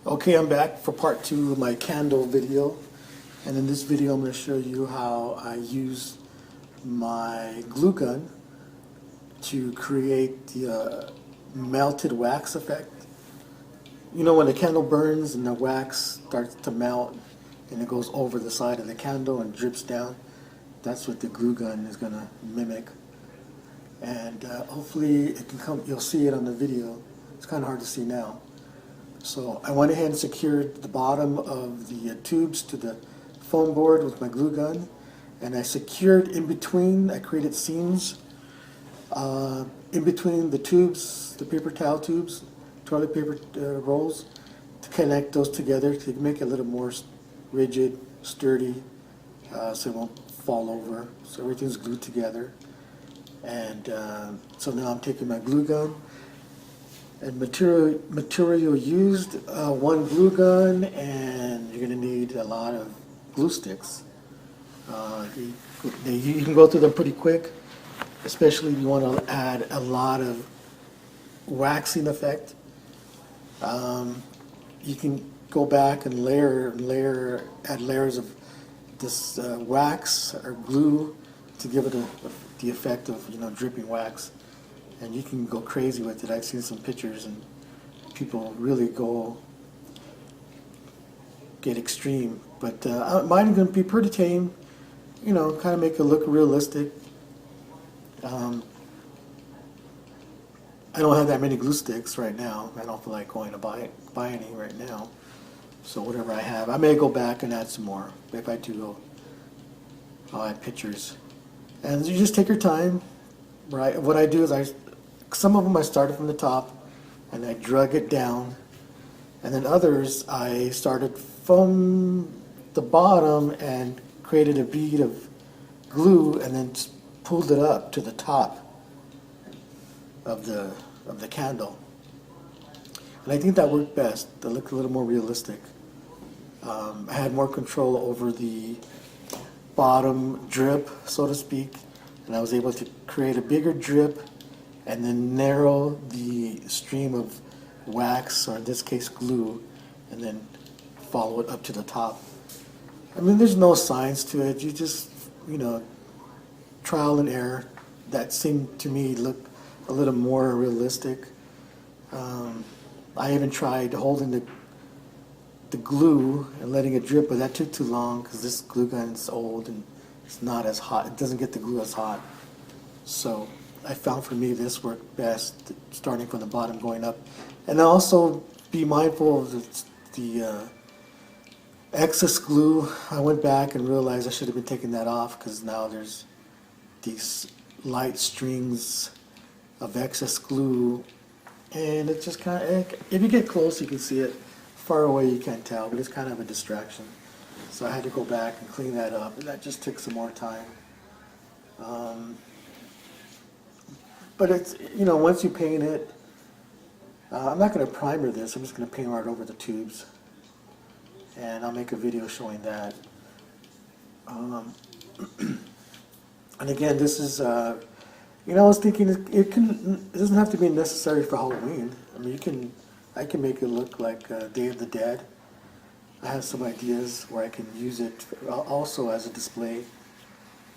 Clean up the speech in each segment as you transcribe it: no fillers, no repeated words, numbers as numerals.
Okay, I'm back for part 2 of my candle video, and in this video I'm going to show you how I use my glue gun to create the melted wax effect. You know, when the candle burns and the wax starts to melt and it goes over the side of the candle and drips down, that's what the glue gun is going to mimic. And hopefully it can come, you'll see it on the video. It's kind of hard to see now. So I went ahead and secured the bottom of the tubes to the foam board with my glue gun, and I secured in between. I created seams in between the tubes, the paper towel tubes, toilet paper rolls, to connect those together to make it a little more rigid, sturdy, so it won't fall over. So everything's glued together. And so now I'm taking my glue gun. And material used, one glue gun, and you're going to need a lot of glue sticks. You can go through them pretty quick, especially if you want to add a lot of waxing effect. You can go back and add layers of this wax or glue to give it the effect of, you know, dripping wax. And you can go crazy with it. I've seen some pictures and people really get extreme. But mine is going to be pretty tame, you know, kind of make it look realistic. I don't have that many glue sticks right now. I don't feel like going to buy any right now. So whatever I have, I may go back and add some more. If I do, I'll add pictures. And you just take your time, right? What I do is some of them I started from the top and I drug it down, and then others I started from the bottom and created a bead of glue and then pulled it up to the top of the candle. And I think that worked best. That looked a little more realistic. I had more control over the bottom drip, so to speak, and I was able to create a bigger drip and then narrow the stream of wax, or in this case glue, and then follow it up to the top. I mean, there's no science to it. You just, you know, trial and error. That seemed to me look a little more realistic. I even tried holding the glue and letting it drip, but that took too long because this glue gun's old and it's not as hot. It doesn't get the glue as hot. So I found for me this worked best, starting from the bottom going up. And also be mindful of the excess glue. I went back and realized I should have been taking that off because now there's these light strings of excess glue, and it just kind of, if you get close you can see it, far away you can't tell, but it's kind of a distraction. So I had to go back and clean that up, and that just took some more time. But it's, you know, once you paint it, I'm not going to primer this, I'm just going to paint right over the tubes. And I'll make a video showing that. And again, this is, you know, I was thinking it doesn't have to be necessary for Halloween. I mean, I can make it look like Day of the Dead. I have some ideas where I can use it also as a display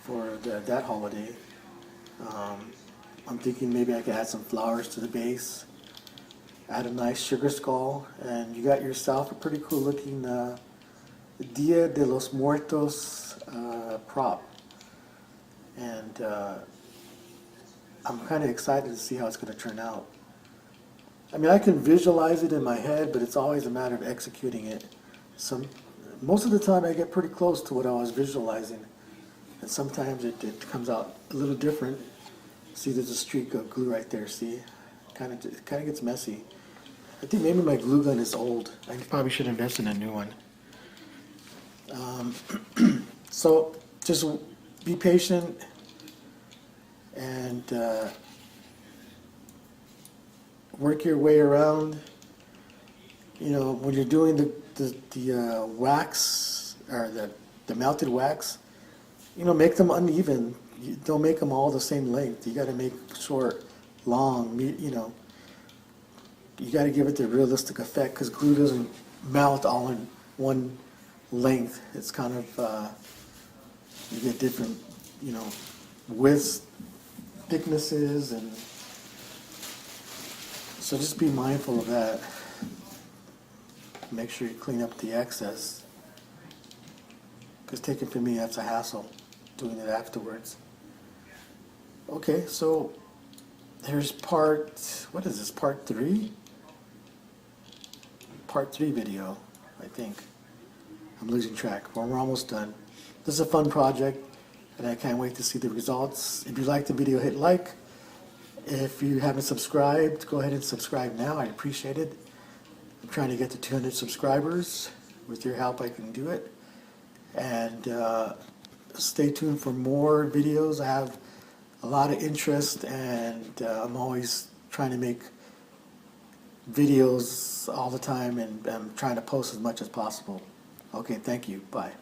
for that holiday. I'm thinking maybe I could add some flowers to the base, add a nice sugar skull, and you got yourself a pretty cool looking Dia de los Muertos prop. And I'm kind of excited to see how it's going to turn out. I mean, I can visualize it in my head, but it's always a matter of executing it. Most of the time I get pretty close to what I was visualizing, and sometimes it comes out a little different. See, there's a streak of glue right there, see? It kind of gets messy. I think maybe my glue gun is old. I probably should invest in a new one. So just be patient and work your way around. You know, when you're doing the wax, or the melted wax, you know, make them uneven. You don't make them all the same length. You got to make short, long, you know. You got to give it the realistic effect, because glue doesn't mount all in one length. It's kind of, you get different, you know, widths, thicknesses, and so just be mindful of that. Make sure you clean up the excess, because taking for me, that's a hassle, doing it afterwards. Okay, so here's what is this, part 3? Part 3 video, I think. I'm losing track, but we're almost done. This is a fun project, and I can't wait to see the results. If you liked the video, hit like. If you haven't subscribed, go ahead and subscribe now. I appreciate it. I'm trying to get to 200 subscribers. With your help, I can do it. And stay tuned for more videos. I have a lot of interest, and I'm always trying to make videos all the time, and I'm trying to post as much as possible. Okay, thank you. Bye.